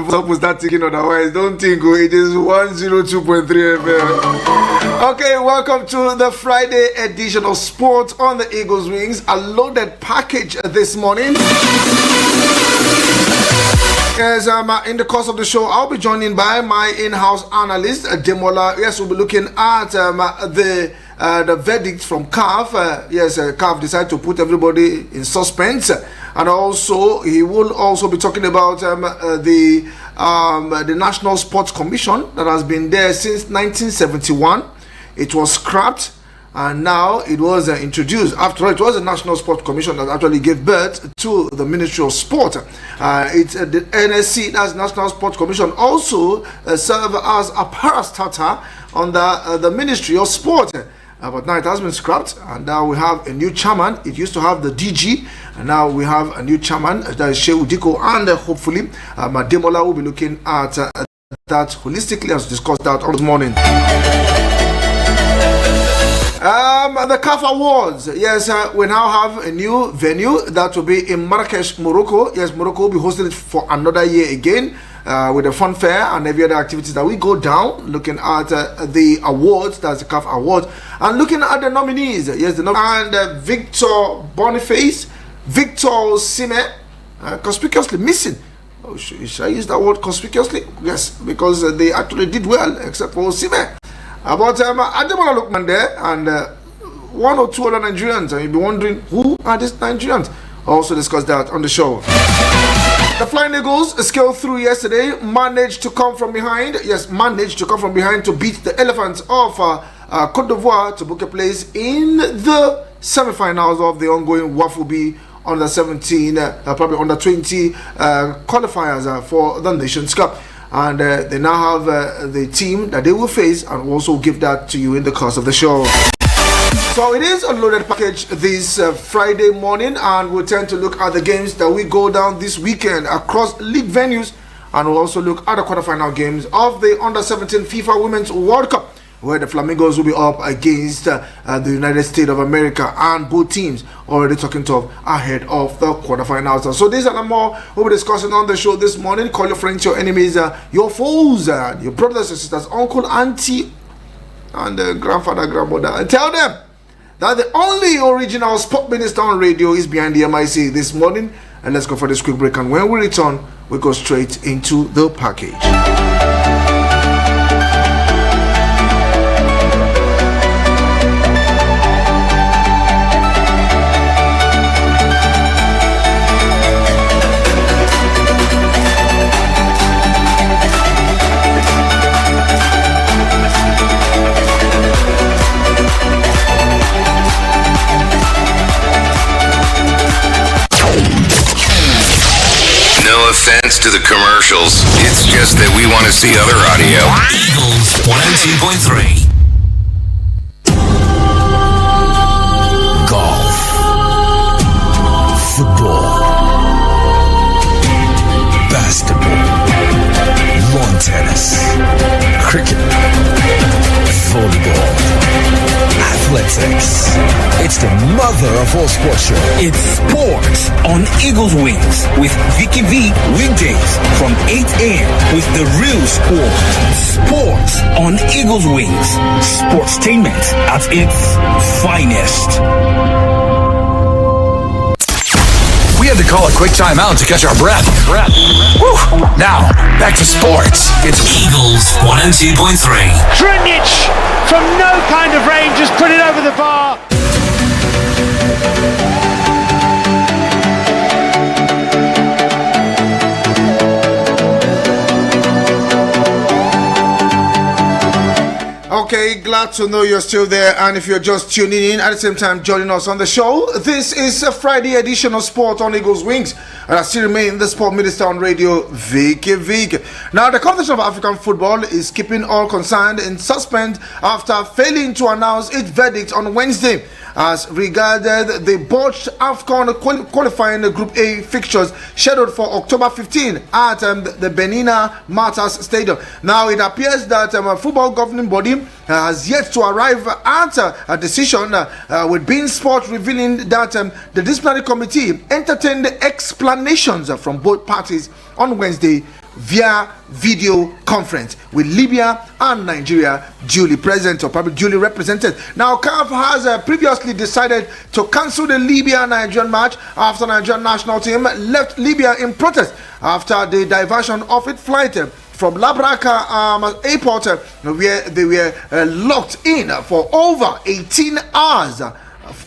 Stop with that thinking otherwise. Don't think it is 102.3 FM. Okay, welcome to the Friday edition of Sports on the Eagles Wings. A loaded package this morning. Yes, in the course of the show, I'll be joined by my in-house analyst, Demola. Yes, we'll be looking at the verdict from CAF. CAF decided to put everybody in suspense, and also he will also be talking about the National Sports Commission that has been there since 1971. It was scrapped, and now it was introduced. After all, it was the National Sports Commission that actually gave birth to the Ministry of Sport. It's the NSC, that's National Sports Commission, also serve as a parastatal under the Ministry of Sport. But now it has been scrapped, and now we have a new chairman. It used to have the DG, and now we have a new chairman, that is Shehu Diko, and hopefully Demola will be looking at that holistically, as discussed that all this morning. The CAF Awards. Yes, we now have a new venue that will be in Marrakesh, Morocco. Yes, Morocco will be hosting it for another year again, with a fun fair and every other activities that we go down, looking at the awards, that's the CAF Awards, and looking at the nominees. Yes, and Victor Boniface, Victor Sime, conspicuously missing. Oh, should I use that word conspicuously? Yes, because they actually did well, except for Sime. But Ademola Lookman there, and one or two other Nigerians, and you'll be wondering, who are these Nigerians? I'll also discuss that on the show. The Flying Eagles scaled through yesterday, managed to come from behind to beat the Elephants of Côte d'Ivoire to book a place in the semi-finals of the ongoing WAFUB under 17, probably under 20 qualifiers for the Nations Cup. And they now have the team that they will face, and we'll also give that to you in the course of the show. So it is a loaded package this Friday morning, and we'll tend to look at the games that we go down this weekend across league venues, and we'll also look at the quarterfinal games of the Under-17 FIFA Women's World Cup, where the Flamingos will be up against the United States of America, and both teams already talking to ahead of the quarterfinals. So these are the more we'll be discussing on the show this morning. Call your friends, your enemies, your foes, your brothers and sisters, uncle, auntie, and grandfather, grandmother, and tell them that the only original sport minister on radio is behind the MIC this morning. And let's go for this quick break, and when we return, we go straight into the package. Offense to the commercials. It's just that we want to see other audio. Eagles 102.3. Golf, football, basketball, lawn tennis, cricket, volleyball, athletics. It's the mother of all sports show. It's Sports on Eagles Wings with Vicky weekdays from 8 a.m. with the real sport. Sports on Eagles Wings. Sportstainment at its finest. We had to call a quick timeout to catch our breath. Woo. Now, back to sports. It's Eagles 102.3. Drinic from no kind of range just put it over the bar. Okay, glad to know you're still there, and if you're just tuning in at the same time joining us on the show, this is a Friday edition of Sport on Eagles Wings, and I still remain the sport minister on radio, Vicky. Now, the Confederation of African Football is keeping all concerned in suspense after failing to announce its verdict on Wednesday as regarded the botched AFCON qualifying Group A fixtures scheduled for October 15 at the Benina Martyrs Stadium. Now, it appears that a football governing body has yet to arrive at a decision with beIN Sport revealing that the disciplinary committee entertained explanations from both parties on Wednesday, via video conference with Libya and Nigeria duly present or probably duly represented. Now, CAF has previously decided to cancel the Libya-Nigerian match after the Nigerian national team left Libya in protest after the diversion of its flight from Labraka airport, where they were locked in for over 18 hours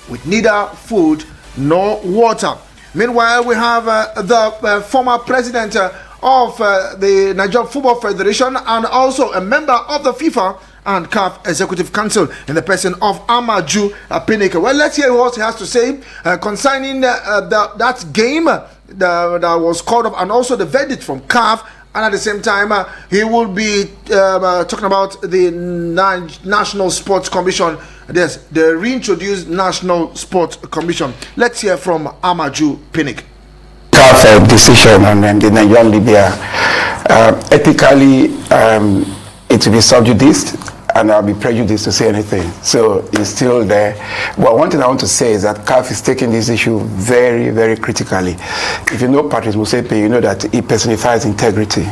with neither food nor water. Meanwhile, we have the former president of the Nigerian Football Federation and also a member of the FIFA and CAF Executive Council in the person of Amaju Pinnick. Well, let's hear what he has to say concerning that game that was called up and also the verdict from CAF. And at the same time, he will be talking about the National Sports Commission. Yes, the reintroduced National Sports Commission. Let's hear from Amaju Pinnick. CAF decision on the Nigeria-Libya. Ethically, it will be subjudice, and I'll be prejudiced to say anything. So it's still there. But one thing I want to say is that CAF is taking this issue very, very critically. If you know Patrice Motsepe, you know that he personifies integrity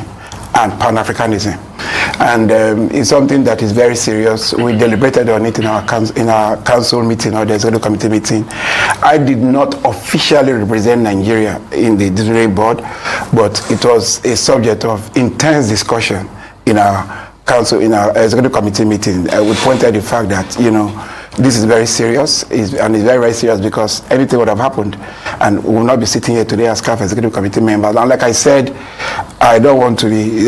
and Pan-Africanism. And it's something that is very serious. We deliberated on it in our council meeting or the executive committee meeting. I did not officially represent Nigeria in the disciplinary board, but it was a subject of intense discussion in our council, in our executive committee meeting. We pointed the fact that, you know, this is very serious, and it's very, very serious because anything would have happened, and we will not be sitting here today as CAF executive committee members. And like I said, I don't want to be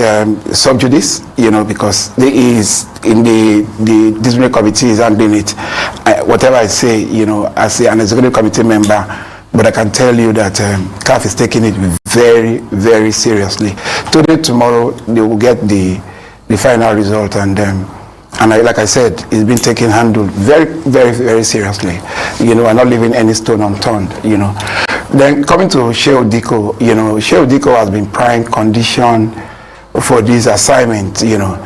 subjudice, you know, because there is in the disciplinary committee is handling it. Whatever I say, you know, as an executive committee member, but I can tell you that CAF is taking it very, very seriously. Today, tomorrow, they will get the final result, and like I said, it's been handled very, very, very seriously. You know, I'm not leaving any stone unturned, you know. Then coming to Shehu Diko, you know, Shehu Diko has been prime condition for this assignment, you know.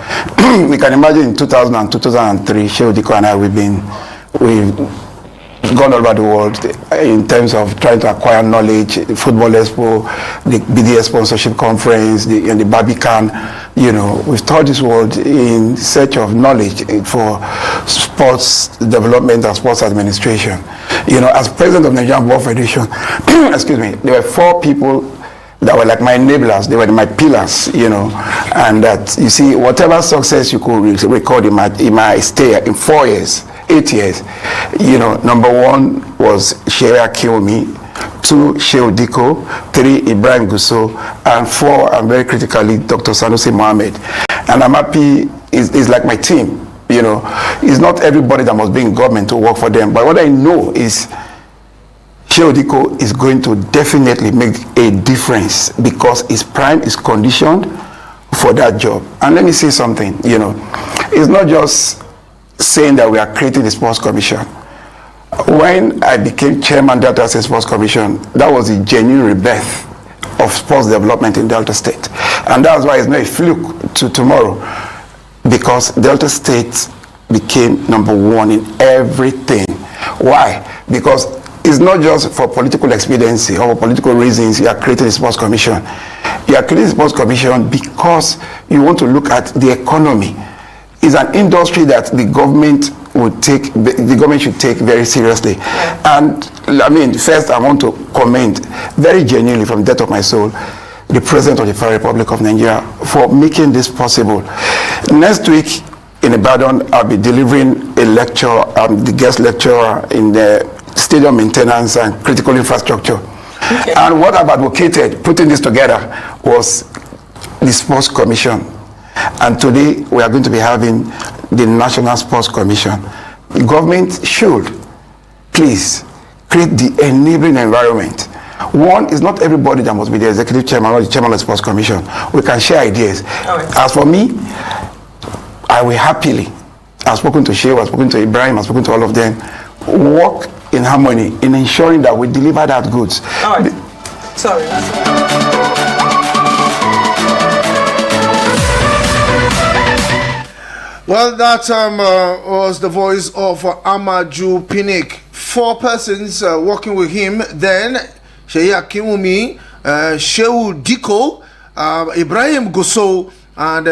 We can imagine in 2000 and 2003, Shehu Diko and I, we've gone all over the world in terms of trying to acquire knowledge, the Football Expo, the BDS sponsorship conference, and the Barbican. You know, we've toured this world in search of knowledge for sports development and sports administration. You know, as president of Nigerian Football Federation, excuse me, there were 4 people that were like my enablers, they were my pillars, you know, and that, you see, whatever success you could record in my stay in 4 years, 8 years, you know, number 1 was Sheria Kiyomi, 2 Shehu Diko, 3 Ibrahim Gusso, and 4, and very critically, Dr. Sanusi Mohammed. And I'm happy, it's like my team, you know. It's not everybody that must be in government to work for them, but what I know is Shehu Diko is going to definitely make a difference because his prime is conditioned for that job. And let me say something, you know, it's not just saying that we are creating a sports commission. When I became chairman of the Delta State Sports Commission, that was the genuine rebirth of sports development in Delta State. And that's why it's not a fluke to tomorrow, because Delta State became number 1 in everything. Why? Because it's not just for political expediency or for political reasons you are creating a sports commission. You are creating a sports commission because you want to look at the economy. It's an industry that the government should take very seriously. And I mean, first I want to commend very genuinely from the depth of my soul the President of the Federal Republic of Nigeria for making this possible. Next week in Ibadan, I'll be delivering a lecture. I'm the guest lecturer in the stadium maintenance and critical infrastructure. Okay. And what I've advocated, putting this together, was the Sports Commission. And today we are going to be having the National Sports Commission. The government should please create the enabling environment. One is not everybody that must be the executive chairman or the chairman of the Sports Commission. We can share ideas. Right. As for me, I will happily, I've spoken to Shehu, I've spoken to Ibrahim, I've spoken to all of them, work in harmony in ensuring that we deliver that goods. All right. Sorry. Well, that was the voice of Amaju Pinnick. 4 persons working with him. Then Sheria Kiyomi, Shehu Diko, Ibrahim Gosso and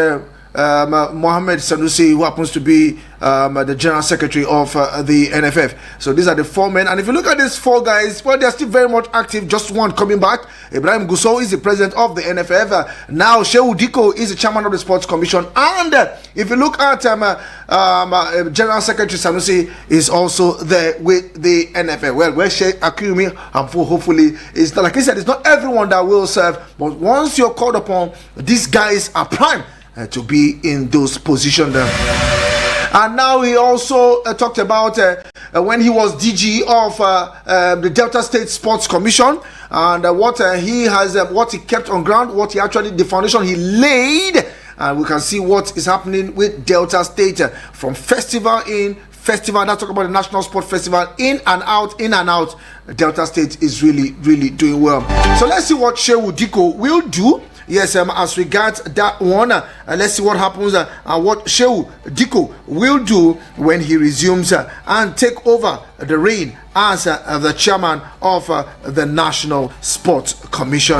Mohammed Sanusi, who happens to be the General Secretary of the NFF. So these are the 4 men. And if you look at these 4 guys, well, they're still very much active. Just one coming back. Ibrahim Gosso is the president of the NFF. Now, Shehu Diko is the chairman of the Sports Commission. And if you look at General Secretary Sanusi is also there with the NFF. Well, where Sheikh Akumi and hopefully it's not, like I said, it's not everyone that will serve. But once you're called upon, these guys are prime to be in those positions. And now he also talked about when he was DG of the Delta State Sports Commission, and what he has, what he kept on ground, what he actually, the foundation he laid, and we can see what is happening with Delta State from festival in festival. Now talk about the National Sport Festival, in and out. Delta State is really doing well. So let's see what Shehu Diko will do. Yes, as regards that one, let's see what happens and what Shehu Diko will do when he resumes and take over the reign as the chairman of the National Sports Commission.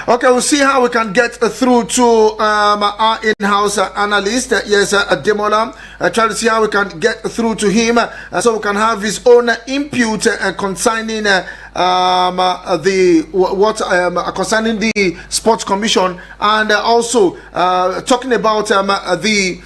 Okay, we'll see how we can get through to our in-house analyst, Demola. Try to see how we can get through to him so we can have his own input concerning concerning the Sports Commission, and also talking about the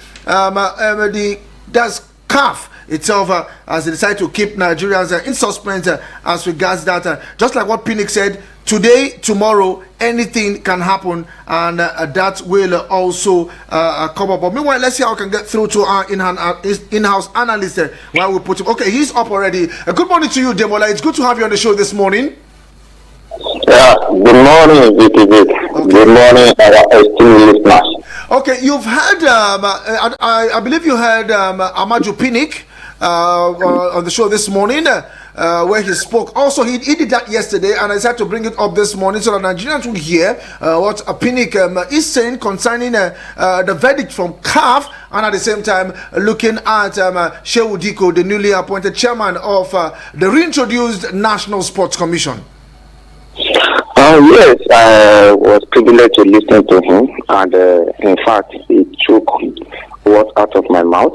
CAF itself, as they decide to keep Nigerians in suspense as regards that. Just like what Pinnick said, today, tomorrow, anything can happen, and that will also come up. But meanwhile, let's see how we can get through to our in-house analyst while we put him. Okay, he's up already. Good morning to you, Demola. It's good to have you on the show this morning. Yeah, good morning, Vicky. Okay. Good morning, our esteemed listeners. Okay, you've heard, I believe you heard Amaju Pinnick on the show this morning, where he spoke. Also, he did that yesterday, and I decided to bring it up this morning so that Nigerians would hear what Pinnick is saying concerning the verdict from CAF, and at the same time looking at Shehu Diko, the newly appointed chairman of the reintroduced National Sports Commission. Yes, I was privileged to listen to him, and in fact, he took words out of my mouth,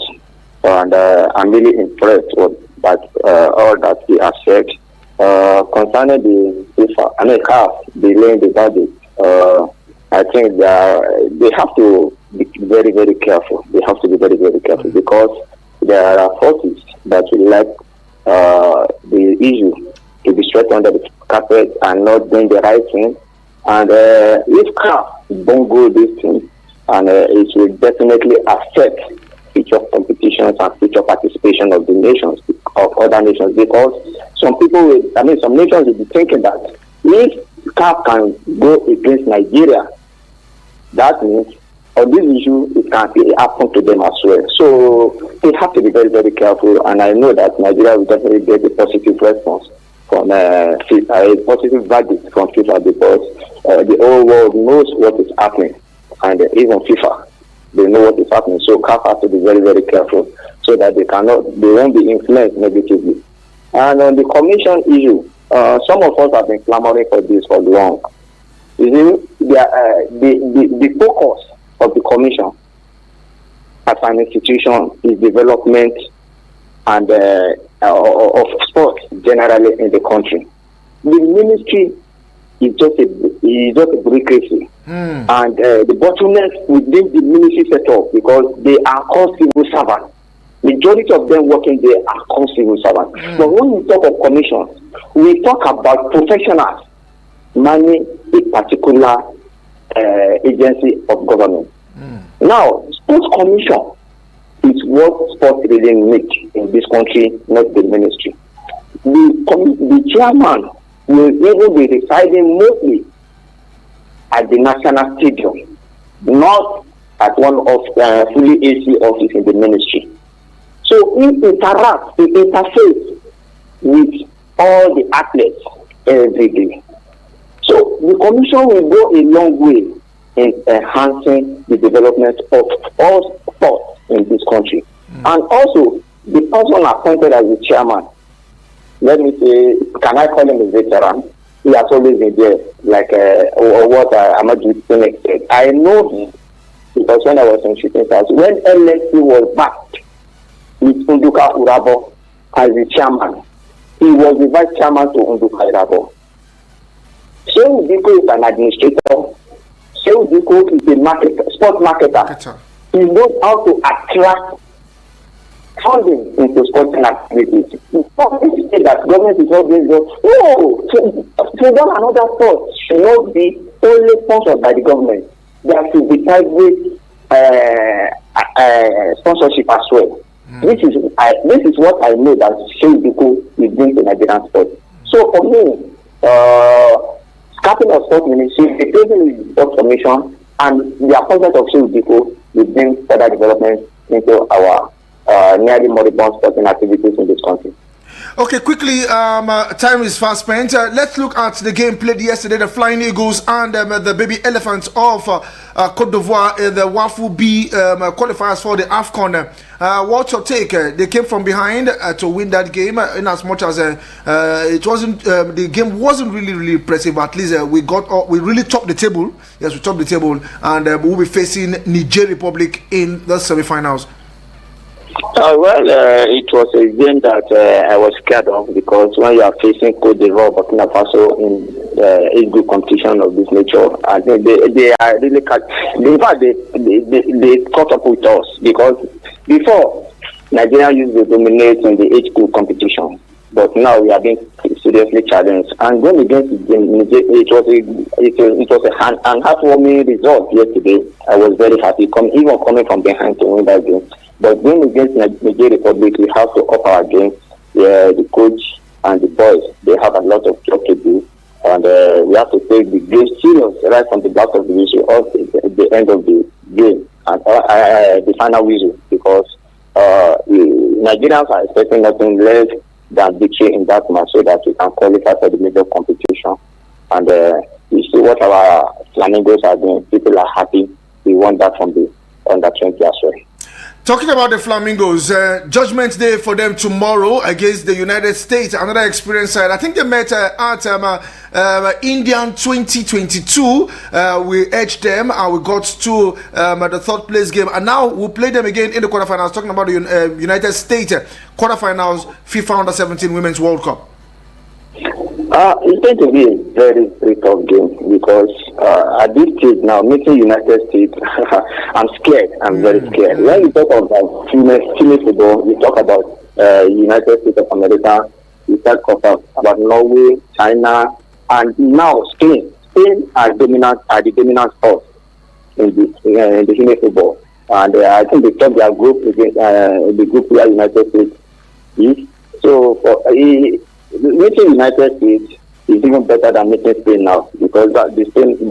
and I'm really impressed with all that he has said concerning the CAF delaying the verdict. I think they have to be very, very careful. They have to be very, very careful, because there are forces that will let the issue to be swept under the carpet and not doing the right thing. And if CAF don't go this thing, and it will definitely affect future competitions and future participation of the nations, of other nations, because some nations will be thinking that if CAF can go against Nigeria, that means on this issue it can happen to them as well. So they have to be very, very careful, and I know that Nigeria will definitely get a positive response from a positive verdict from FIFA, because the whole world knows what is happening, and even FIFA, they know what is happening. So CAF has to be very, very careful so that they won't be influenced negatively. And on the commission issue, some of us have been clamoring for this for long. You see, the focus of the commission as an institution is development and of sports generally in the country. The ministry is just a bureaucracy, and the bottlenecks within the ministry setup, because they are called civil servants. Majority of them working there are called civil servants. But when we talk of commissions, we talk about professionals managing a particular agency of government. Now, sports commission is what sports really need in this country, not the ministry. The chairman will even be residing mostly at the National Stadium, not at one of fully AC office in the ministry. So he interface with all the athletes every day. So the commission will go a long way in enhancing the development of all sports in this country. And also, the person appointed as the chairman, let me say, can I call him a veteran? he has always been there, like what Amadou said. I know him because when I was in shooting stars, when LSC was backed with Unduka Urabo as the chairman, he was the vice chairman to Unduka Urabo. Shehu Diko is an administrator. Shehu Diko is a sport marketer. He knows how to attract funding into sporting activities. Don't say that government is always no. Freedom and other sports should not be only sponsored by the government. There should be private sponsorship as well. This is what I know that Shehu Diko will bring to Nigerian sport. So for me, scrapping of sport ministry, the president of sport commission, and the appointment of Shehu Diko will bring further development into our nearly moribund sporting activities in this country. Okay, quickly, time is fast spent. Let's look at the game played yesterday. The Flying Eagles and the Baby Elephants of Cote d'Ivoire in the WAFU B qualifiers for the AFCON. What's your take? They came from behind to win that game. In as much as it wasn't, the game wasn't really impressive. At least we really topped the table. Yes, we topped the table, and we'll be facing Niger Republic in the semi-finals. It was a game that I was scared of because when you are facing Cote d'Ivoire, Burkina Faso in a good competition of this nature, I think they are really in fact they caught up with us because before Nigeria used to dominate in the age group competition, but now we are being seriously challenged. And going against it was an heartwarming result yesterday. I was very happy, even coming from behind to win that game. But going against Niger Republic, we have to up our game. The coach and the boys, they have a lot of job to do. And we have to take the game serious right from the back of the whistle up the end of the game and the final whistle, because Nigerians are expecting nothing less than victory in that match so that we can qualify for the major competition. And we see what our Flamingos are doing. People are happy. We want that from the under 20 as well. Talking about the Flamingos, Judgment Day for them tomorrow against the United States. Another experience side. I think they met at Indian 2022. We edged them and we got to the third place game. And now we'll play them again in the quarterfinals. Talking about the United States quarterfinals, FIFA Under-17 Women's World Cup. It's going to be a very, very tough game because at this stage now, meeting United States, I'm scared. I'm very scared. When you talk about female football, you talk about United States of America, you talk about Norway, China, and now Spain. Spain are the dominant force in the female football. And I think they took their group against the group where United States is. So meeting United States is even better than meeting Spain now because the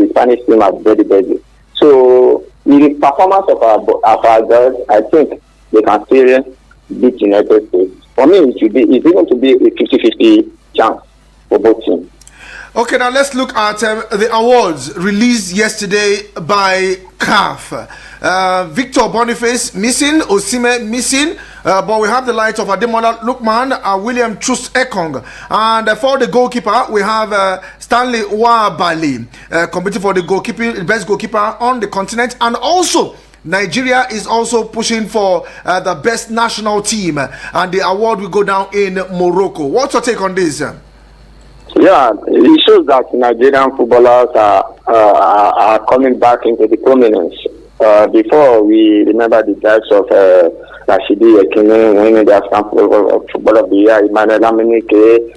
Spanish team are very busy. So with the performance of our girls, I think they can still beat United States. For me, it's going to be a 50-50 chance for both teams. Okay, now let's look at the awards released yesterday by CAF. Victor Boniface missing, Osime missing, but we have the likes of Ademola Lukman, William Trust Ekong. And for the goalkeeper, we have Stanley Wabali competing for the best goalkeeper on the continent. And also, Nigeria is also pushing for the best national team. And the award will go down in Morocco. What's your take on this? Yeah, it shows that Nigerian footballers are coming back into the prominence. Before, we remember the likes of Rashidi Yekini winning the African Football of the Year, Emmanuel Aminike,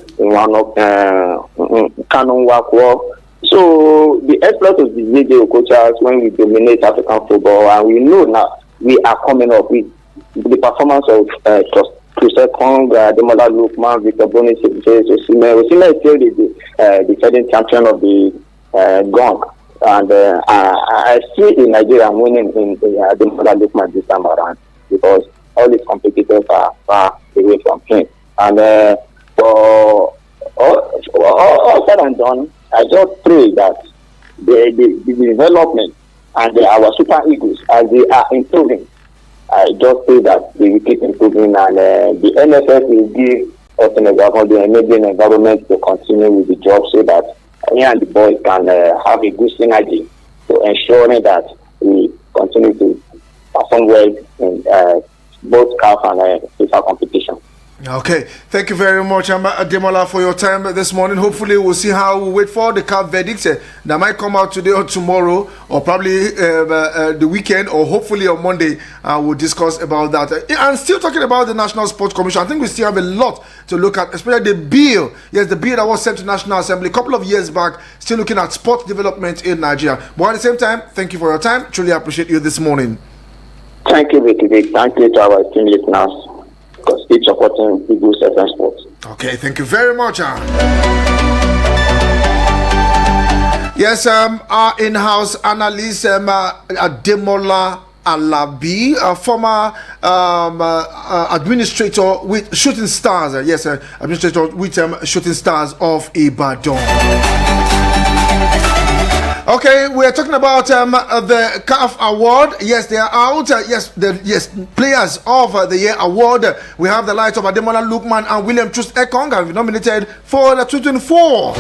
Kanon Wakwo. So the exploit of the video coaches when we dominate African football, and we know now we are coming up with the performance of Christophe Kong, Ademola Lukman, Victor Boniface, Osime. Osime is still the defending champion of the Gong. And I see the Nigerian winning in Ademola Lukman this time around because all his competitors are far away from him. And for all said and done, I just pray that the development and our Super Eagles, as they are improving, I just pray that they will keep improving, and the NFF will give us an enabling environment to continue with the job so that he and the boys can have a good synergy to ensuring that we continue to perform well in both CAF and FIFA competition. Okay, thank you very much, Ademola, for your time this morning. Hopefully, we'll see how we wait for the CAF verdicts that might come out today or tomorrow, or probably the weekend, or hopefully on Monday. We'll discuss about that. And still talking about the National Sports Commission, I think we still have a lot to look at, especially the bill. Yes, the bill that was sent to National Assembly a couple of years back, still looking at sports development in Nigeria. But at the same time, thank you for your time. Truly appreciate you this morning. Thank you, Vicky. Thank you to our team listeners. Because keep supporting Eagles FM Sports. Okay, thank you very much. Yes, our in-house analyst, Ademola Alabi, a former administrator with Shooting Stars. Administrator with Shooting Stars of Ibadan. Okay, we are talking about the CAF Award. Yes, they are out. Players of the Year Award. We have the likes of Ademola Lookman and William Trust Ekong have been nominated for the 2024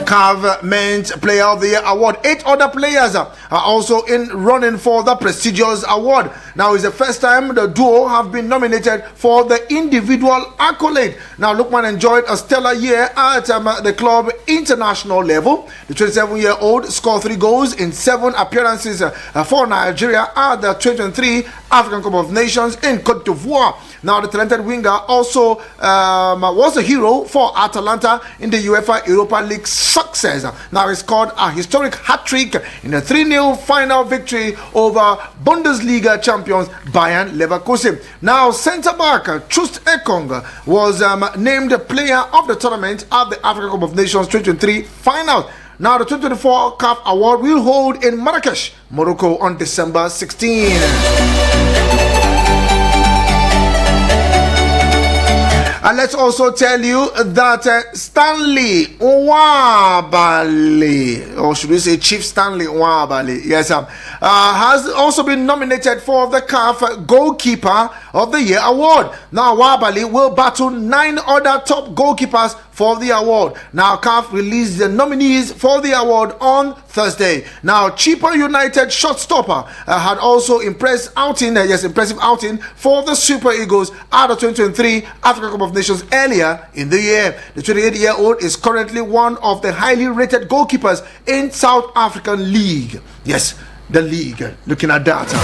CAF Men's Player of the Year Award. 8 other players are also in running for the prestigious award. Now, it's the first time the duo have been nominated for the individual accolade. Now, Lookman enjoyed a stellar year at the club international level. The 27-year-old scored 3 goals in 7 appearances for Nigeria at the 2023 African Cup of Nations in Cote d'Ivoire. Now, the talented winger also was a hero for Atalanta in the UEFA Europa League success. Now, he scored a historic hat-trick in a 3-0 final victory over Bundesliga champions Bayern Leverkusen. Now, centre-back Trust Ekong was named player of the tournament at the African Cup of Nations 2023 final. Now, the 2024 CAF Award will hold in Marrakesh, Morocco on December 16. And let's also tell you that Stanley Nwabali, or should we say Chief Stanley Nwabali, yes, has also been nominated for the CAF Goalkeeper of the Year Award. Now, Nwabali will battle 9 other top goalkeepers for the award. Now, CAF released the nominees for the award on Thursday. Now, Chippa United shortstopper had also impressive outing for the Super Eagles at the 2023 African Cup of Nations earlier in the year. The 28-year-old is currently one of the highly rated goalkeepers in South African League. Yes, the league. Looking at data.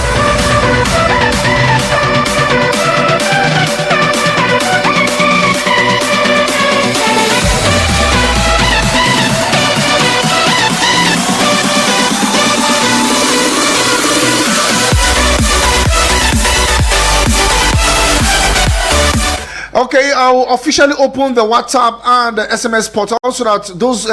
Okay, I'll officially open the WhatsApp and the SMS portal so that those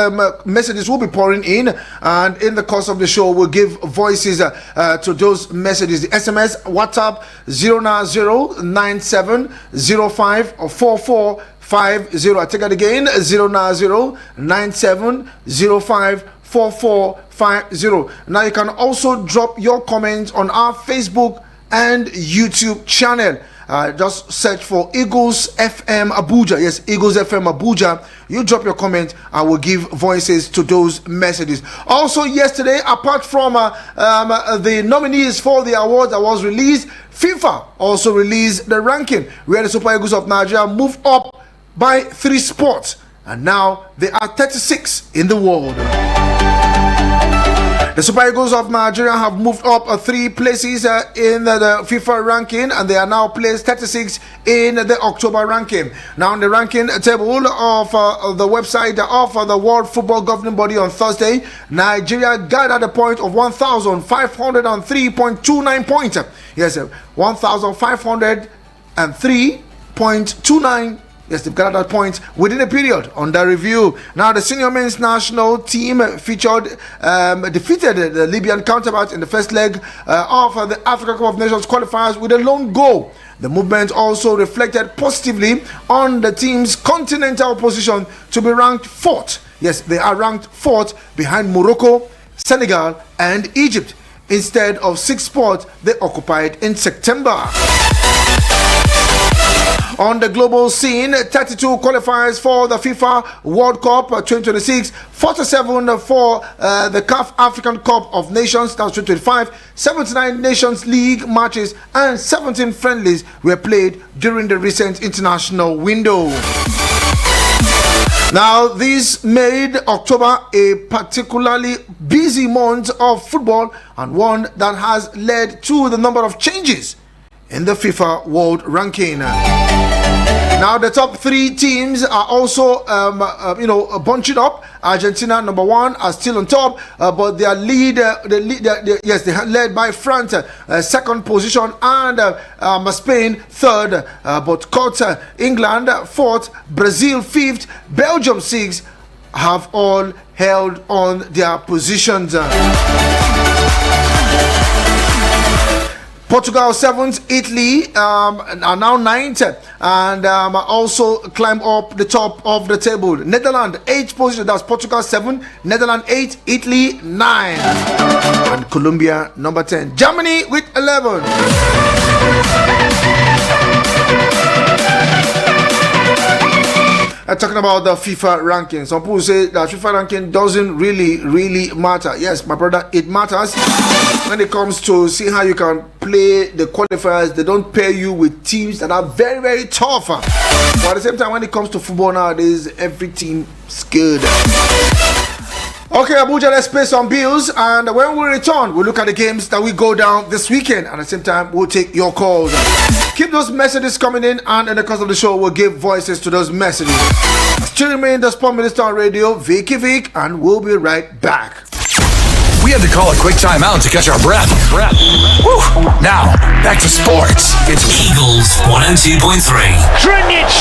messages will be pouring in, and in the course of the show we'll give voices to those messages. The SMS WhatsApp 09097054450. I take it again, 09097054450. Now you can also drop your comments on our Facebook and YouTube channel. Just search for Eagles FM Abuja. Yes, Eagles FM Abuja. You drop your comment and we'll give voices to those messages. Also, yesterday, apart from the nominees for the award that was released, FIFA also released the ranking where the Super Eagles of Nigeria moved up by 3 spots, and now they are 36 in the world. The Super Eagles of Nigeria have moved up 3 places in the FIFA ranking, and they are now placed 36 in the October ranking. Now, in the ranking table of the website of the World Football Governing Body on Thursday, Nigeria gathered a point of 1,503.29 points. Yes, 1,503.29. Yes, they've got that point within a period under review. Now, the senior men's national team defeated the Libyan counterpart in the first leg of the African Cup of Nations qualifiers with a lone goal. The movement also reflected positively on the team's continental position to be ranked 4th. Yes, they are ranked 4th behind Morocco, Senegal, and Egypt, instead of 6th spot they occupied in September. On the global scene, 32 qualifiers for the FIFA World Cup 2026, 47 for the CAF African Cup of Nations, that's 2025, 79 Nations League matches, and 17 friendlies were played during the recent international window. Now, this made October a particularly busy month of football and one that has led to the number of changes in the FIFA World Ranking. Now, the top three teams are also, bunching up. Argentina, number one, are still on top, but they are they're led by France, second position, and Spain, third, but caught England, fourth, Brazil, fifth, Belgium, sixth, have all held on their positions. Portugal 7th, Italy are now 9th, and also climb up the top of the table. Netherlands 8th position, that's Portugal 7, Netherlands 8, Italy 9, and Colombia number 10. Germany with 11. Talking about the FIFA ranking, some people say that FIFA ranking doesn't really matter. Yes, my brother, it matters when it comes to see how you can play the qualifiers. They don't pair you with teams that are very tough, but at the same time, when it comes to football nowadays, every team is good. Okay, Abuja, let's pay some bills, and when we return, we'll look at the games that will go down this weekend, and at the same time, we'll take your calls. Keep those messages coming in, and in the course of the show, we'll give voices to those messages. Still remain the Sport Minister on Radio, Vicky Vick, and we'll be right back. We had to call a quick timeout to catch our breath. Woo. Now, back to sports. It's Eagles 102.3. Drinic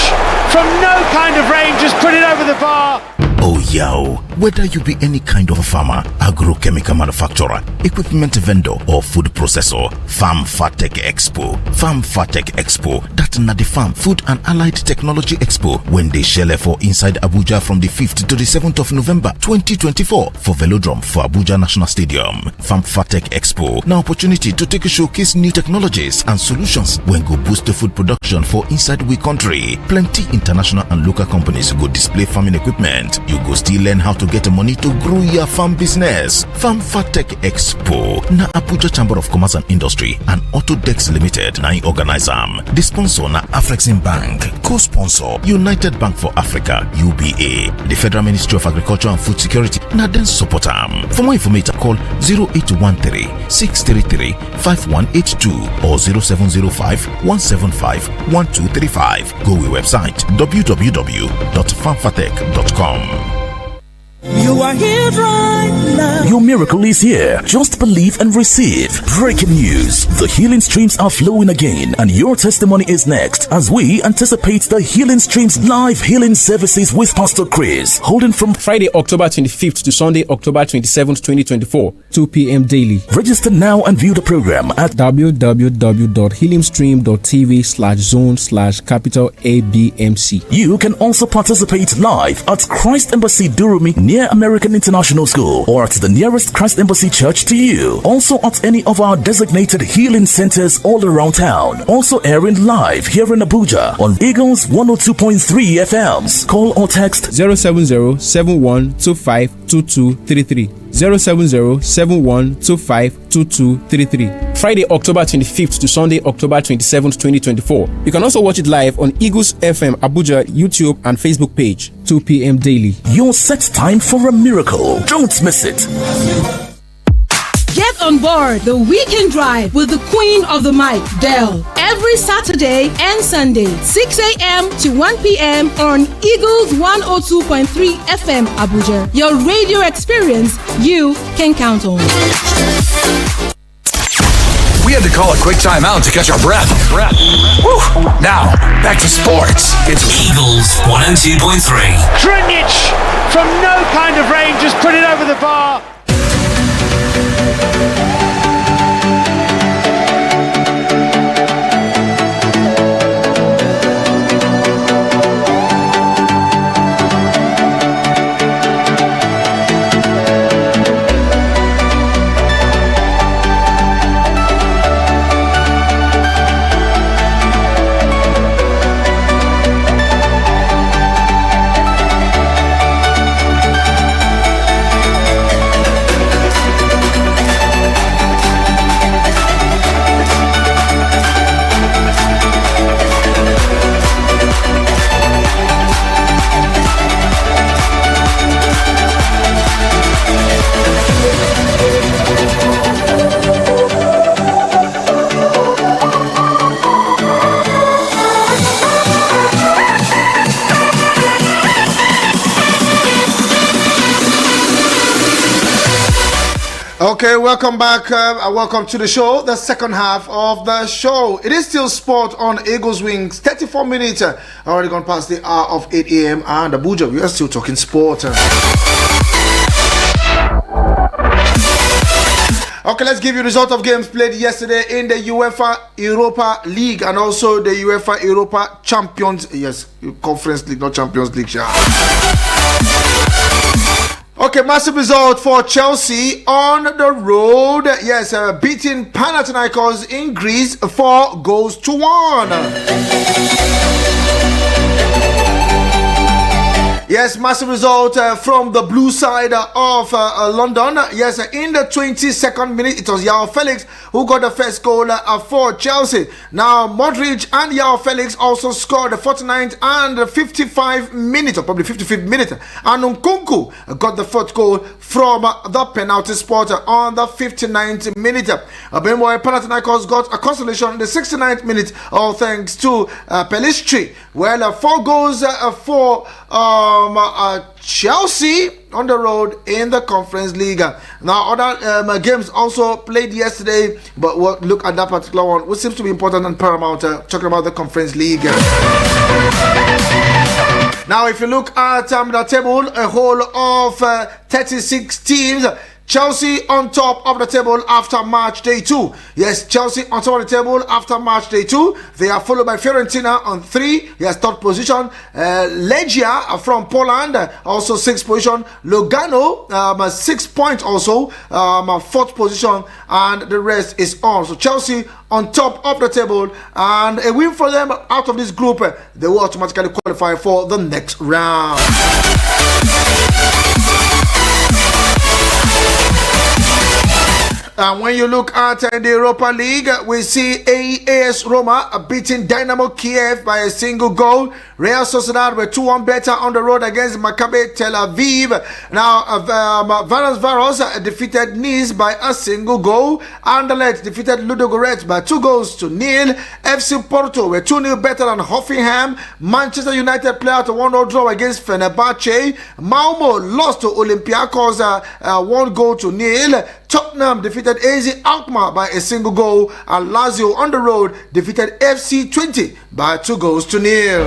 from no kind of range just put it over the bar. Oh, yo. Whether you be any kind of a farmer, agrochemical manufacturer, equipment vendor, or food processor, Farm Fatech Expo. Farm Fatech Expo, that's not the Farm Food and Allied Technology Expo, when they shell for inside Abuja from the 5th to the 7th of November 2024 for Velodrome for Abuja National Stadium. Farm Fatech Expo, now opportunity to take a showcase new technologies and solutions when go boost the food production for inside we country. Plenty international and local companies go display farming equipment. You go still learn how to get the money to grow your farm business. Farm Fatech Expo na Abuja Chamber of Commerce and Industry and Autodex Limited na organize them. The sponsor na Afrexim Bank, co-sponsor United Bank for Africa (UBA). The Federal Ministry of Agriculture and Food Security na then support them. For more information, call 0813-633-5182 or 0705-175-1235. Go to website www.farmfatech.com. You are here right now. Your miracle is here. Just believe and receive. Breaking news. The healing streams are flowing again, and your testimony is next as we anticipate the Healing Streams live healing services with Pastor Chris, holding from Friday, October 25th to Sunday, October 27th, 2024, 2 p.m. daily. Register now and view the program at www.healingstream.tv/zone/capital ABMC. You can also participate live at Christ Embassy Durumi near American International School or at the nearest Christ Embassy Church to you. Also at any of our designated healing centers all around town. Also airing live here in Abuja on Eagles 102.3 FMs. Call or text 070-7125-2233. 070-7125-2233. Friday, October 25th to Sunday, October 27th, 2024. You can also watch it live on Eagles FM Abuja YouTube and Facebook page, 2 p.m. daily. Your set time for a miracle. Don't miss it. Get on board the weekend drive with the queen of the mic, Dell. Every Saturday and Sunday, 6 a.m. to 1 p.m. on Eagles 102.3 FM Abuja. Your radio experience you can count on. We had to call a quick timeout to catch our breath. Woo. Now, back to sports. It's Eagles 102.3. Drinic from no kind of range just put it over the bar. Okay, welcome back and welcome to the show, the second half of the show. It is still sport on Eagles Wings. 34 minutes already gone past the hour of 8 a.m. and Abuja. We are still talking sport. Okay, let's give you the result of games played yesterday in the UEFA Europa League and also the UEFA Europa Champions, Conference League, not Champions League. Okay, massive result for Chelsea on the road. Yes, beating Panathinaikos in Greece 4-1. Yes, massive result from the blue side of London. Yes, in the 22nd minute, it was João Felix who got the first goal for Chelsea. Now, Modric and João Felix also scored the 49th and the 55th minute, or probably 55th minute. And Nkunku got the fourth goal from the penalty spot on the 59th minute. Meanwhile, Panathinaikos got a consolation in the 69th minute, all thanks to Pelistri. Well, 4 goals for Chelsea on the road in the Conference League. Now, other games also played yesterday, but we'll look at that particular one, which seems to be important and paramount, talking about the Conference League. Now, if you look at the table, a whole of 36 teams. Chelsea on top of the table after match day 2. Yes, Chelsea on top of the table after match day 2. They are followed by Fiorentina on 3. Yes, third position. Legia from Poland, also 6th position. Lugano, 6 points also, 4th position, and the rest is on. So Chelsea on top of the table, and a win for them out of this group, they will automatically qualify for the next round. And when you look at the Europa League, we see AS Roma beating Dynamo Kiev by a single goal. Real Sociedad were 2-1 better on the road against Maccabi Tel Aviv. Now, Varos defeated Nice by a single goal. Anderlecht defeated Ludogorets by 2-0. FC Porto were 2-0 better than Hoffenheim. Manchester United played out a 1-0 draw against Fenerbahce. Malmo lost to Olympiacos 1-0. Tottenham defeated AZ Alkmaar by a single goal, and Lazio on the road defeated FC 20 by 2-0.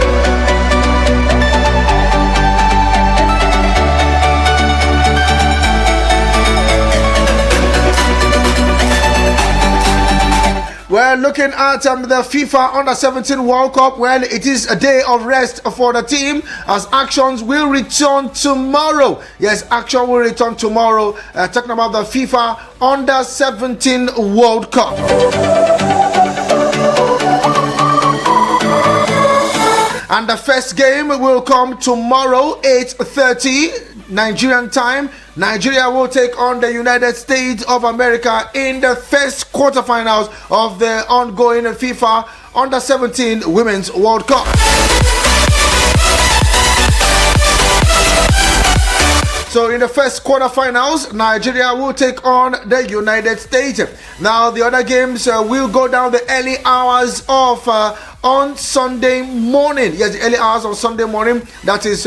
Well, looking at the FIFA Under-17 World Cup, well, it is a day of rest for the team as actions will return tomorrow. Yes, action will return tomorrow. Talking about the FIFA Under-17 World Cup. And the first game will come tomorrow, 8:30 Nigerian time. Nigeria will take on the United States of America in the first quarterfinals of the ongoing FIFA Under-17 Women's World Cup. So in the first quarterfinals, Nigeria will take on the United States. Now the other games will go down the early hours of on Sunday morning. Yes, the early hours on Sunday morning. That is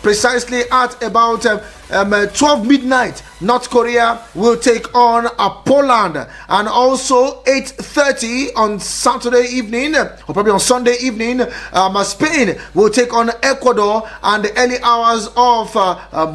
precisely at about 12 midnight. North Korea will take on Poland, and also 8:30 on Saturday evening, or probably on Sunday evening, Spain will take on Ecuador, and the early hours of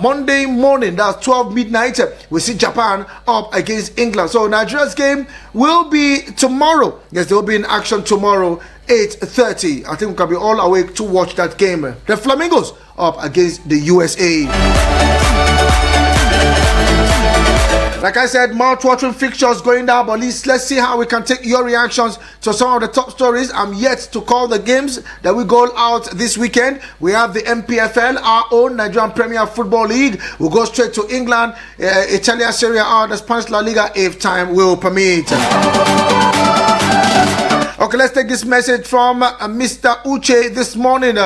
Monday morning, that's 12 midnight, we see Japan up against England. So Nigeria's game will be tomorrow. Yes, they will be in action tomorrow, 8:30. I think we can be all awake to watch that game. The Flamingos up against the USA. Like I said, mouth-watering fixtures going down, but let's see how we can take your reactions to some of the top stories. I'm yet to call the games that will go out this weekend. We have the MPFL, our own Nigerian Premier Football League. We'll go straight to England, Italia, Serie A, the Spanish La Liga, if time will permit. Okay, let's take this message from Mr. Uche this morning.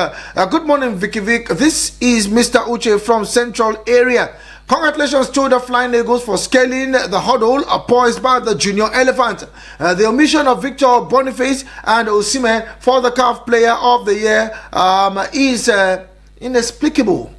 Good morning, Vicky Vick. This is Mr. Uche from Central Area. Congratulations to the Flying Eagles for scaling the hurdle poised by the Junior Elephant. The omission of Victor Boniface and Osimhen for the CAF Player of the Year is inexplicable.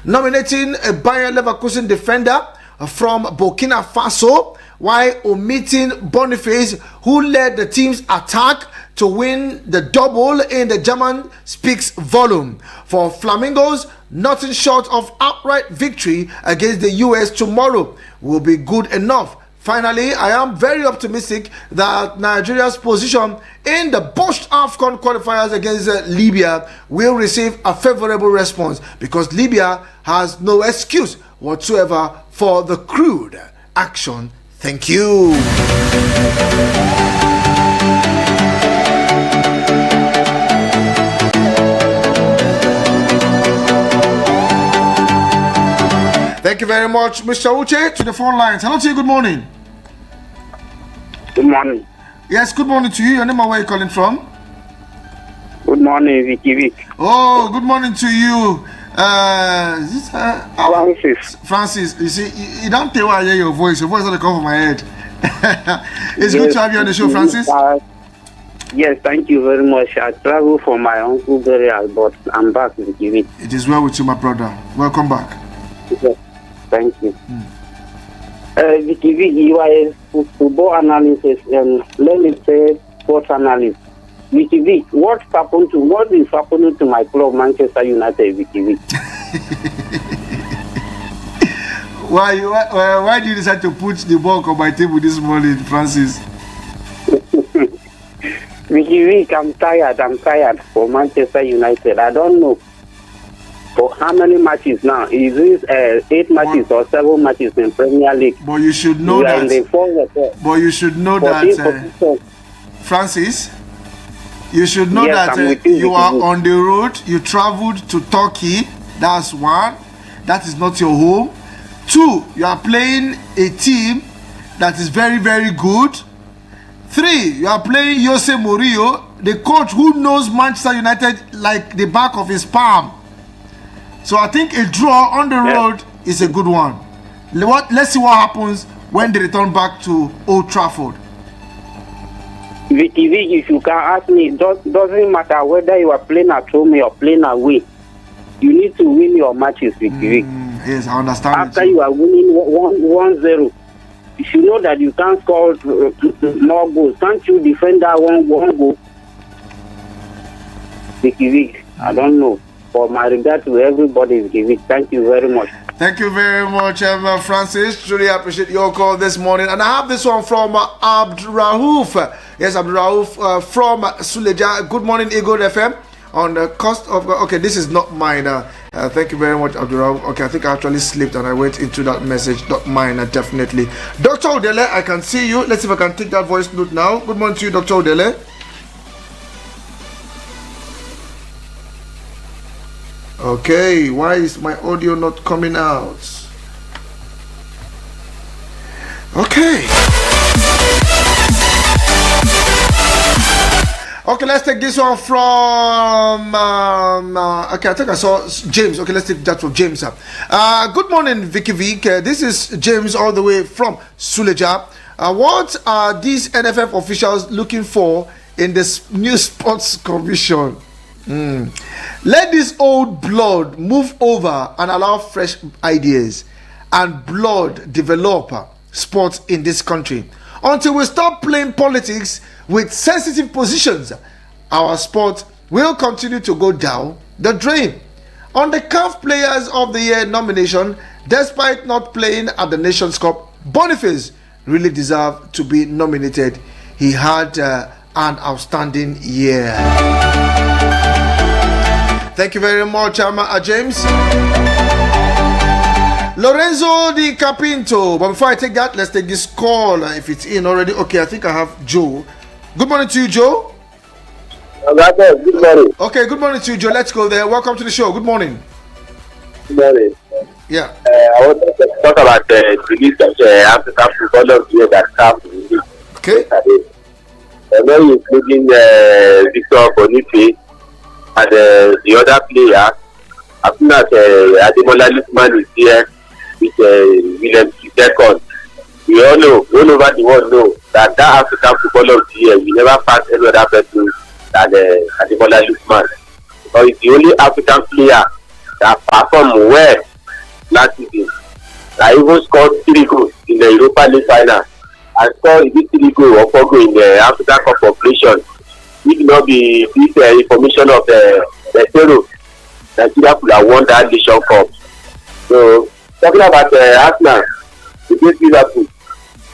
Nominating a Bayer Leverkusen defender from Burkina Faso, while omitting Boniface, who led the team's attack to win the double in the German speaks volume. For Flamingos, nothing short of outright victory against the US tomorrow will be good enough. Finally, I am very optimistic that Nigeria's position in the post-AFCON qualifiers against Libya will receive a favorable response, because Libya has no excuse whatsoever for the crude action. Thank you. Thank you very much, Mr. Uche, to the phone lines. Hello to you, good morning. Good morning. Yes, good morning to you. Your name and where you calling from? Good morning, Vicky. Oh, good morning to you. Francis, you see, you don't tell why I hear your voice. Your voice doesn't come from my head. It's good to have you on the show, Francis. Yes, thank you very much. I traveled for my uncle's burial, but I'm back, Vicky. It is well with you, my brother. Welcome back. Yes, thank you. Vicky, you are a football analyst, and let me say sports analyst. Vicky, what is happening to my club, Manchester United, Vicky? Why did you decide to put the ball on my table this morning, Francis? Vicky, I'm tired for Manchester United. I don't know for how many matches now. Is this 8 matches or 7 matches in Premier League? But you should know that. Francis, you should know that you are on the road. You traveled to Turkey. That's one. That is not your home. 2, you are playing a team that is very, very good. 3, you are playing Jose Mourinho, the coach who knows Manchester United like the back of his palm. So I think a draw on the road is a good one. Let's see what happens when they return back to Old Trafford. Vicky, if you can ask me, it doesn't matter whether you are playing at home or playing away. You need to win your matches, Vicky. Yes, I understand. After you are winning 1-0, you should know that you can't score more goals. Can't you defend that one goal? Vicky, I don't know. For my regard to everybody, Vicky, thank you very much. Thank you very much, Francis. Truly appreciate your call this morning. And I have this one from Abdurrauf. Yes, Abdurrauf from Suleja. Good morning, Eagle FM. On the cost of... Okay, this is not mine. Thank you very much, Abdurrauf. Okay, I think I actually slipped and I went into that message. Not mine, definitely. Dr. Odele, I can see you. Let's see if I can take that voice note now. Good morning to you, Dr. Odele. Okay, why is my audio not coming out? Okay. Okay, let's take this one from okay, I think I saw James. Okay, let's take that from James. Good morning, Vicky Vick. This is James all the way from Suleja. What are these NFF officials looking for in this new sports commission? Let this old blood move over and allow fresh ideas and blood develop sports in this country. Until we stop playing politics with sensitive positions, our sport will continue to go down the drain. On the CAF Players of the Year nomination, despite not playing at the Nations Cup, Boniface really deserved to be nominated. He had an outstanding year. Thank you very much, James. Lorenzo Di Capinto. But before I take that, let's take this call. If it's in already. Okay, I think I have Joe. Good morning to you, Joe. Good morning. Okay, good morning to you, Joe. Let's go there. Welcome to the show. Good morning. Good morning. Yeah. I want to talk about the release of the African Football of the Year that happened. Okay. And then including Victor Boniface and the other player. As soon as Ademola Lookman is here with William II, we all know, all over the world know that African Football of the Year will never pass any other person than Ademola Lookman. Because it's the only African player that performed well last season. I even scored 3 goals in the Europa League final. I scored 3 goals or 4 goals in the African Cup of Nations. If not be this information of the Pharaoh, Nigeria could have won that Nation Cup. So talking about Arsenal against Liverpool,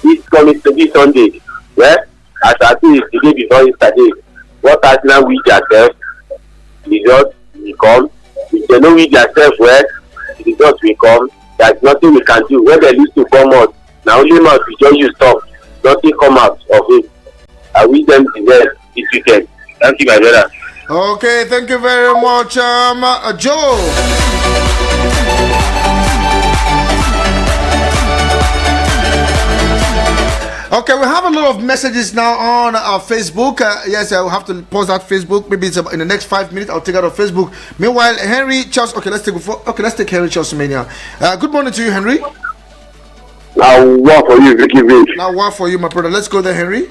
this coming to this Sunday. Well, as I see the day before yesterday, what Arsenal wish themselves, results will come. If they don't wish themselves well, the results will come. There's nothing we can do. When they used to come out, now only mouth we just use stop. Nothing come out of it. I wish them the best this weekend. Thank you, my brother. Okay, thank you very much, Joe. Okay, we have a lot of messages now on our Facebook. Yes, I will have to pause that Facebook. Maybe it's in the next 5 minutes. I'll take out of Facebook. Meanwhile, Henry Charles. Okay, let's take Henry Charles Mania. Good morning to you, Henry. Now, what for you, Vicky Vick? Now, what for you, my brother? Let's go there, Henry.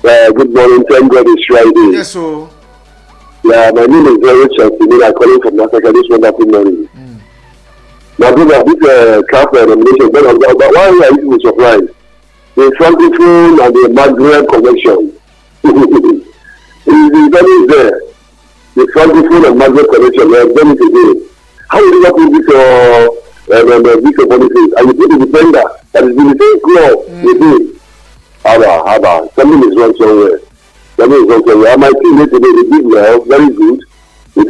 Good morning. Thank God it's Friday. Yes, so. Yeah, my name is Henry Charles Mania. I'm calling from Africa this wonderful morning. Now, brother, this CAF nomination, but why are you surprised? The Francophone and the Maghreb connection. It's very there. The Francophone and Maghreb connection, they have done it again. How will you not put this Boniface? And you put the defender that is in the same club with him. Haba. Something is wrong somewhere. And my team yesterday, they did well, very good. With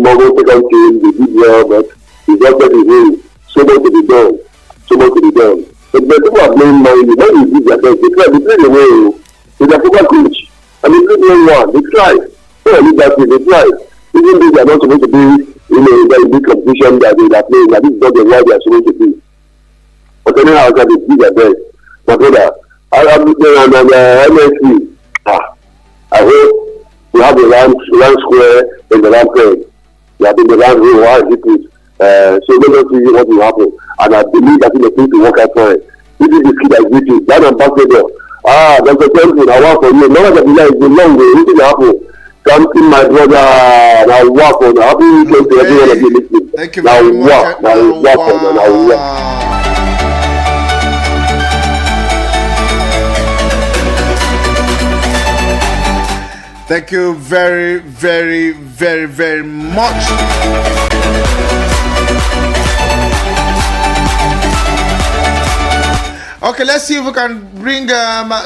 Morgan second team, they did well, but it's just that it's really so much to be done. But the people are playing money. When you do their best, they play the way with their football coach. And they play one. They try. So I leave that way. They try. Even though they are not supposed to be in a very big competition that they are playing, that this is not the way they are supposed to be. But anyhow, they do their best. But brother, I'm on the MSC. I hope we have the round square in the round play. We have been the round row. Why is it? So let us see what will happen. And I believe that it's going to work out fine. This is the kid that is with that ambassador. Dr. Temple, I want for you. Now that is the long way. What will happen? Something, my brother, now work on. Happy weekend to everyone of you listening. Thank you very much. Now work on. Thank you very, very, very, very much. Okay, let's see if we can bring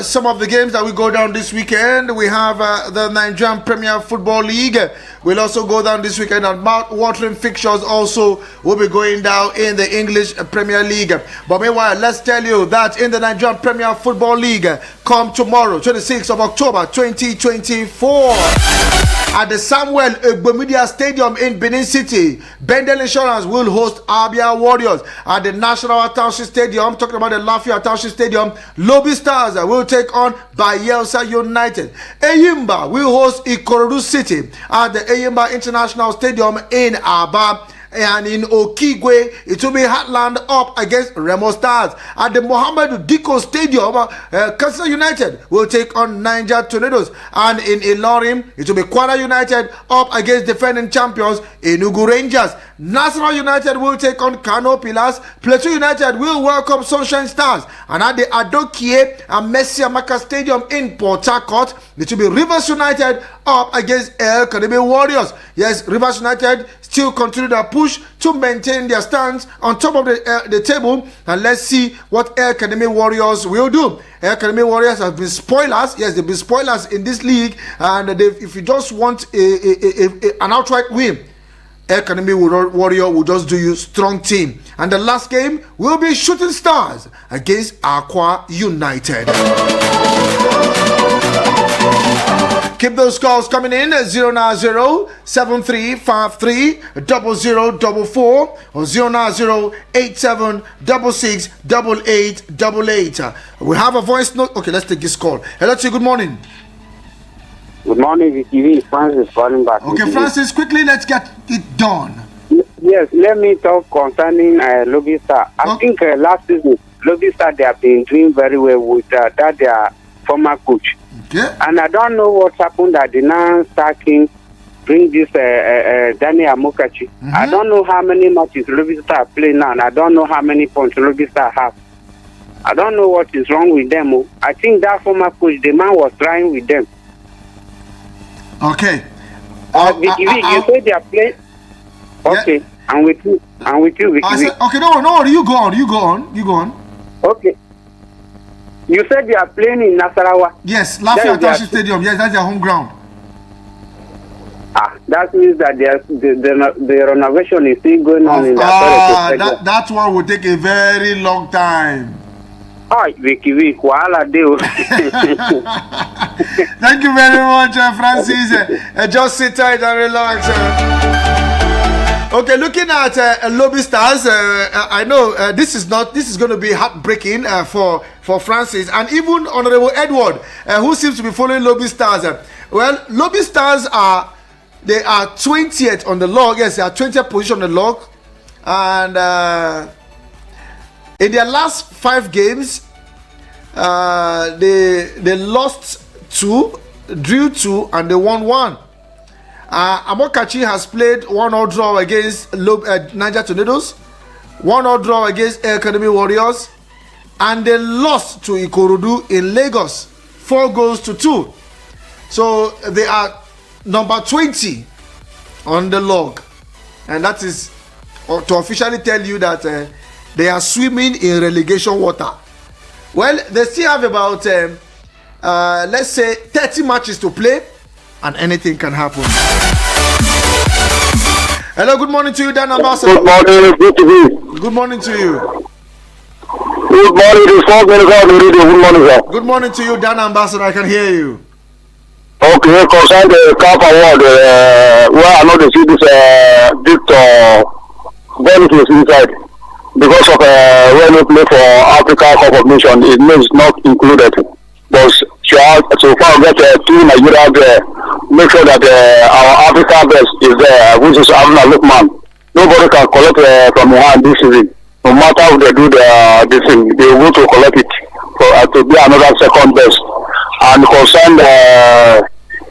some of the games that we go down this weekend. We have the Nigerian Premier Football League. We'll also go down this weekend, and mouth-watering fixtures also will be going down in the English Premier League. But meanwhile, let's tell you that in the Nigerian Premier Football League, come tomorrow, 26th of October 2024, at the Samuel Egbomedia Stadium in Benin City, Bendel Insurance will host Abia Warriors. At the National Township Stadium, talking about the Lafayette Township Stadium, Lobby Stars will take on Bayelsa United. Eyimba will host Ikorodu City at the Eyimba International Stadium in Aba. And in Okigwe, it will be Heartland up against Remo Stars. At the Mohammed Diko Stadium, Kansas United will take on Niger Tornadoes. And in Ilorin, it will be Kwara United up against defending champions Enugu Rangers. National United will take on Kano Pillars. Plateau United will welcome Sunshine Stars. And at the Adokie and Messi Amaka Stadium in Port Harcourt, it will be Rivers United up against El Kaneme Warriors. Yes, Rivers United still continue their push to maintain their stance on top of the table, and let's see what El Kaneme Warriors will do. El Kaneme Warriors have been spoilers. Yes, they've been spoilers in this league, and if you just want an outright win, El Kaneme Warrior will just do you strong team. And the last game will be Shooting Stars against Aqua United. Keep those calls coming in at 090-7353-0044 or 090-8766-8888. We have a voice note. Okay, let's take this call. Hello to you. Good morning. Good morning, Vicky. Francis calling back. Okay, Francis, quickly, let's get it done. Yes, let me talk concerning Lobby Star. I think last season, Lobby Star, they have been doing very well with their former coach. Okay. And I don't know what happened that they now stacking bring this Daniel Amokachi. I don't know how many matches Lobby Star play now, and I don't know how many points Lobby Star have. I don't know what is wrong with them. I think that former coach, the man was trying with them. Okay. Vicky, you said they are playing. Okay, yeah. I'm with you, Vicky. Okay, no, you go on. Okay. You said they are playing in Nasarawa. Yes, Lafayette Township Stadium. Yes, that's their home ground. That means that the renovation is still going on in that one will take a very long time. Vicky, wahala dey. Thank you very much, Francis. Just sit tight and relax. Okay, looking at Lobby Stars, I know this is going to be heartbreaking for Francis and even Honorable Edward, who seems to be following Lobby Stars. Well, Lobby Stars are 20th on the log. Yes, they are 20th position on the log, and in their last 5 games, they lost 2, drew 2, and they won 1. Amokachi has played 1-1 draw against Niger Tornadoes, 1-1 draw against Academy Warriors, and they lost to Ikorodu in Lagos, 4-2. So they are number 20 on the log, and that is to officially tell you that they are swimming in relegation water. Well, they still have about let's say 30 matches to play, and anything can happen. Hello, good morning to you, Dan Ambassador. Good morning, good to be. Good morning to you. Good morning, this is Good morning, sir. Good morning to you, Dan Ambassador. I can hear you. Okay, concern the CAF award, where I know they see this Victor benefits inside. Because of when we play for Africa Cup of Nations, it is not included. But so far, get 2 Nigeria there. Make sure that our Africa best is there, which is Abdullah Lukman. Nobody can collect from the hand this season. No matter how they do this thing, they will to collect it to be another second best. And concern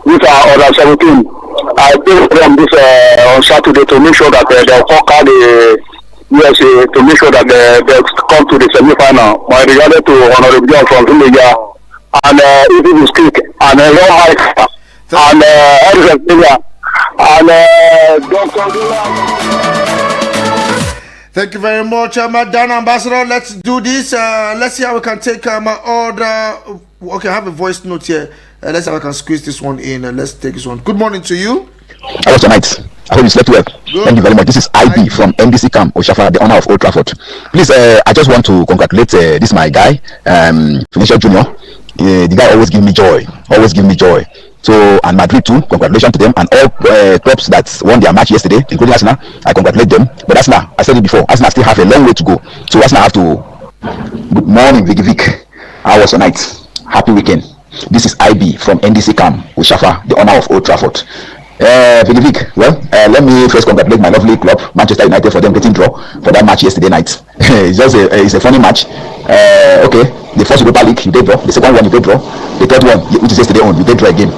with our other 17, I think them this on Saturday to make sure that they'll conquer the USA to make sure that they come to the semi-final. My regard to Honorable John from Villager and it is quick and Long Mike and Edison Villa and Dr. Thank you very much, Dan Ambassador. Let's do this. Let's see how we can take my order. Okay, I have a voice note here. Let's see how I can squeeze this one in. Let's take this one. Good morning to you. Hello tonight. I hope you slept well. Good. Thank you very much. This is IB from NDC Camp Oshafa, the owner of Old Trafford. Please, I just want to congratulate this my guy, Finisher Junior. The guy always give me joy. So, and Madrid too, congratulations to them and all clubs that won their match yesterday, including Arsenal. I congratulate them. But Arsenal, I said it before, Arsenal still have a long way to go. So Arsenal have to. Good morning, Vick. How was your night? Happy weekend. This is IB from NDC Camp Oshafa, the owner of Old Trafford. Vick, well, let me first congratulate my lovely club, Manchester United, for them getting draw for that match yesterday night. It's a funny match. Okay, the first Europa League you did draw, the second one you did draw, the third one, which is yesterday on, you did draw again.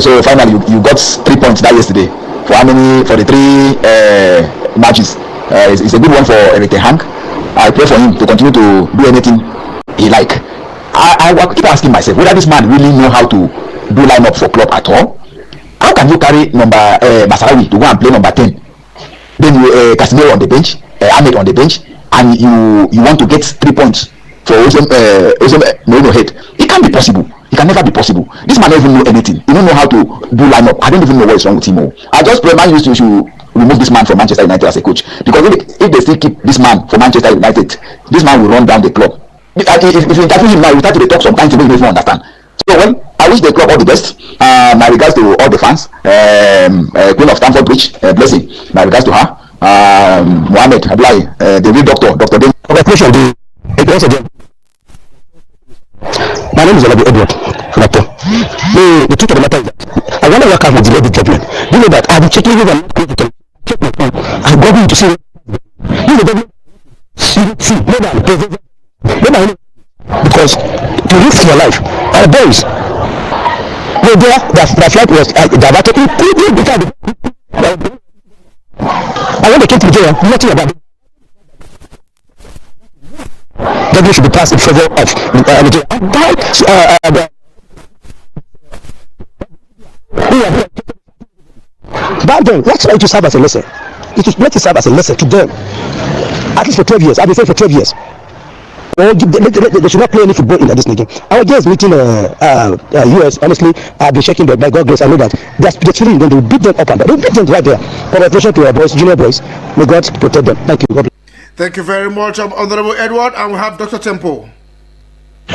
So finally you got 3 points that yesterday. For how many? For the 3 matches. It's a good one for Eric Ten Hag. I pray for him to continue to do anything he like. I keep asking myself whether this man really know how to do line up for club at all. How can you carry number Masarawi to go and play number 10? Then you Casemiro on the bench, Ahmed on the bench, and you want to get 3 points for Mourinho head. It can't be possible. It can never be possible. This man doesn't even know anything. He don't know how to do line up. I don't even know what is wrong with him. I just pray Man U should remove this man from Manchester United as a coach, because if they still keep this man for Manchester United, this man will run down the club. If you interview him now, you start to talk sometimes, you don't even understand. So I wish the club all the best. My regards to all the fans. Queen of Stamford Bridge, blessing. My regards to her. Mohammed Abdullahi, the real doctor, Dr. Dane. Congratulations. My name is Edward. The truth of the matter is that I wonder what kind of delay the judgment. You know that I've been checking with them. Check my phone. I'm going to see. You know, because to risk your life, our boys. were there, their flight was diverted. And when they came to Nigeria, nothing about it. That should be passed in favor of Nigeria. Back then, let's try to serve as a lesson. Let it serve as a lesson to them. At least for 12 years. I've been saying for 12 years. They should not play any football in this game. Our guys meeting US, honestly, I've been checking, but by God grace, I know that they're chilling them. They will beat them up and down. They will beat them right there. Congratulations to our boys, junior boys. May God protect them. Thank you. God bless. Thank you very much, Honorable Edward, and we have Dr. Tempo.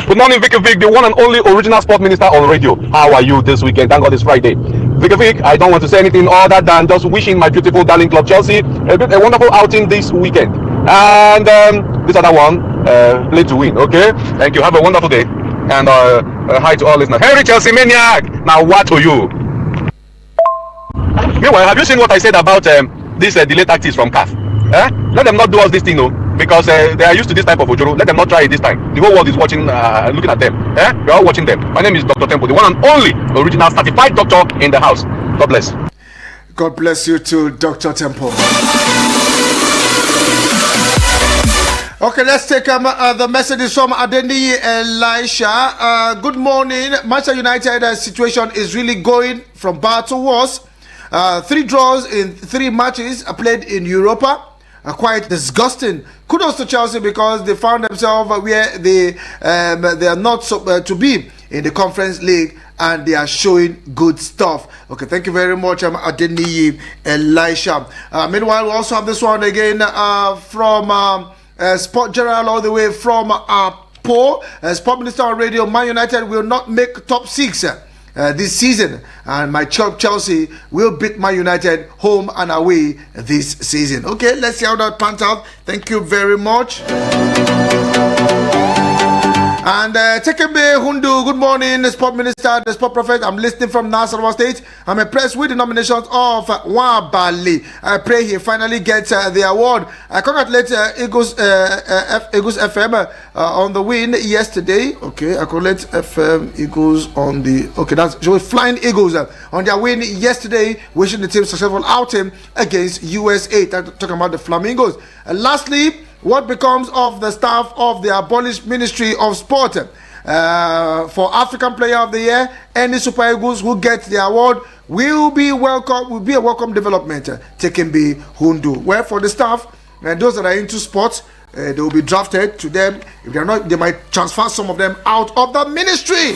Good morning, Vicky Vick, the one and only original sport minister on radio. How are you this weekend? Thank God it's Friday. Vicky Vick, I don't want to say anything other than just wishing my beautiful darling club Chelsea a wonderful outing this weekend. And this other one, play to win, okay? Thank you. Have a wonderful day. And hi to all listeners. Henry Chelsea Maniac! Now what to you? Meanwhile, have you seen what I said about this delay tactics from CAF? Let them not do us this thing, no, because they are used to this type of ojoro. Let them not try it this time. The whole world is watching, looking at them. We're all watching them. My name is Dr. Tempo, the one and only original certified doctor in the house. God bless. God bless you too, Dr. Tempo. Okay, let's take the messages from Adeni Elisha. Good morning. Manchester United situation is really going from bad to worse. 3 draws in 3 matches played in Europa. Quite disgusting. Kudos to Chelsea because they found themselves where they are not to be in the Conference League, and they are showing good stuff. Okay, thank you very much, Adeni Elisha. Meanwhile, we also have this one again from Sport General, all the way from Po. Sport Minister on Radio. Man United will not make top 6 this season, and my Chelsea will beat Man United home and away this season. Okay, let's see how that pans out. Thank you very much. And Tekembe Hundu, good morning, the Sport Minister, the Sport Prophet. I'm listening from Nasarawa State. I'm impressed with the nominations of Wabali. I pray he finally gets the award. I congratulate Eagles FM on the win yesterday. Okay, I congratulate FM Eagles on the... Okay, that's Flying Eagles on their win yesterday. Wishing the team successful outing against USA. Talking about the Flamingos. Lastly, what becomes of the staff of the abolished Ministry of Sport? For African Player of the Year, any Super Eagles who get the award will be welcome. Will be a welcome development. Tekembe Hundu. Well, for the staff and those that are into sports, they will be drafted to them. If they are not, they might transfer some of them out of the ministry.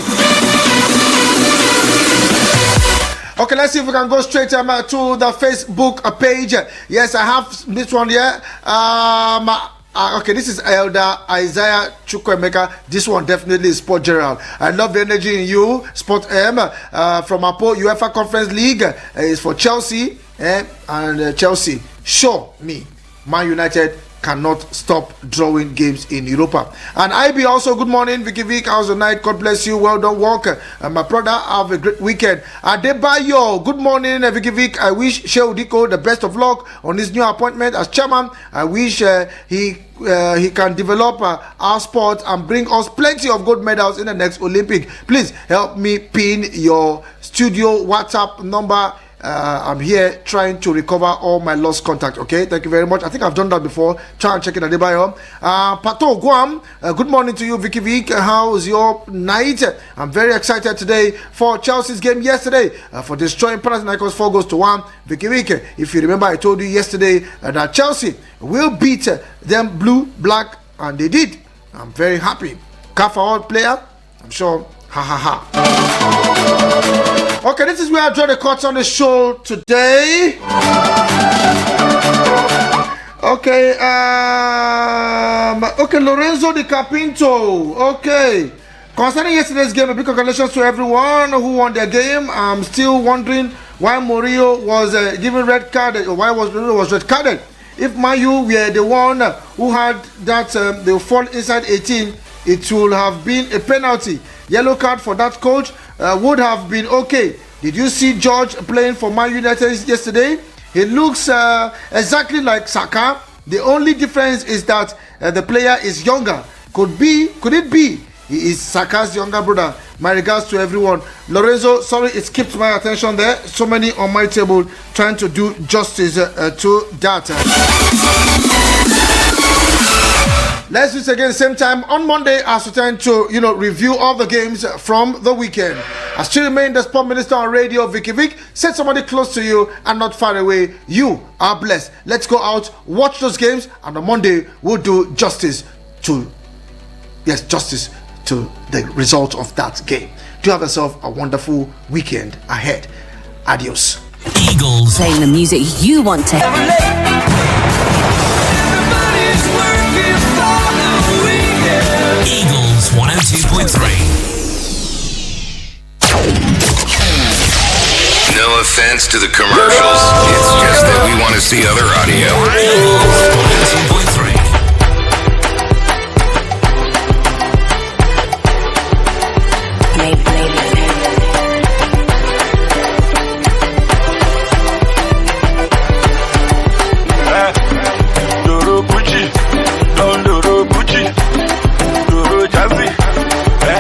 Okay, let's see if we can go straight to the Facebook page. Yes, I have this one here. Okay, this is Elder Isaiah Chukwemeka. This one definitely is Sport General. I love the energy in you. Sport M from Apo UEFA Conference League is for Chelsea. And Chelsea, show me Man United cannot stop drawing games in Europa. And IB also, good morning, Vicky Vick. How's the night? God bless you. Well done, Walker. My brother, have a great weekend. Adebayo, good morning, Vicky Vick. I wish Shehu Diko the best of luck on his new appointment as chairman. I wish he can develop our sport and bring us plenty of gold medals in the next Olympic. Please help me pin your studio WhatsApp number. I'm here trying to recover all my lost contact. Okay, thank you very much. I think I've done that before. Try and check it. Adebayo. Pato Guam, good morning to you, Vicky Vick. How's your night? I'm very excited today for Chelsea's game yesterday for destroying Panathinaikos 4-1. Vicky Vick, if you remember, I told you yesterday that Chelsea will beat them blue, black, and they did. I'm very happy. Kafa player, I'm sure. Ha ha ha. Okay, this is where I draw the cuts on the show today. Okay, okay, Lorenzo Di Capinto. Okay, concerning yesterday's game, a big congratulations to everyone who won their game. I'm still wondering why Murillo was given red card, or why Murillo was red carded. If Mayu were the one who had that, they fall inside 18, it would have been a penalty. Yellow card for that coach would have been okay. Did you see George playing for Man United yesterday? He looks exactly like Saka. The only difference is that the player is younger. Could it be He is Saka's younger brother. My regards to everyone. Lorenzo, sorry, it skipped my attention there. So many on my table trying to do justice to that. Let's do it again same time on Monday as we tend to, review all the games from the weekend. I still remain the sport minister on radio, Vicky Vick. Set somebody close to you and not far away. You are blessed. Let's go out, watch those games, and on Monday we'll do justice to the result of that game. Do have yourself a wonderful weekend ahead. Adios. Eagles. Playing the music you want to. Eagles 102.3. No offense to the commercials. It's just that we want to see other audio.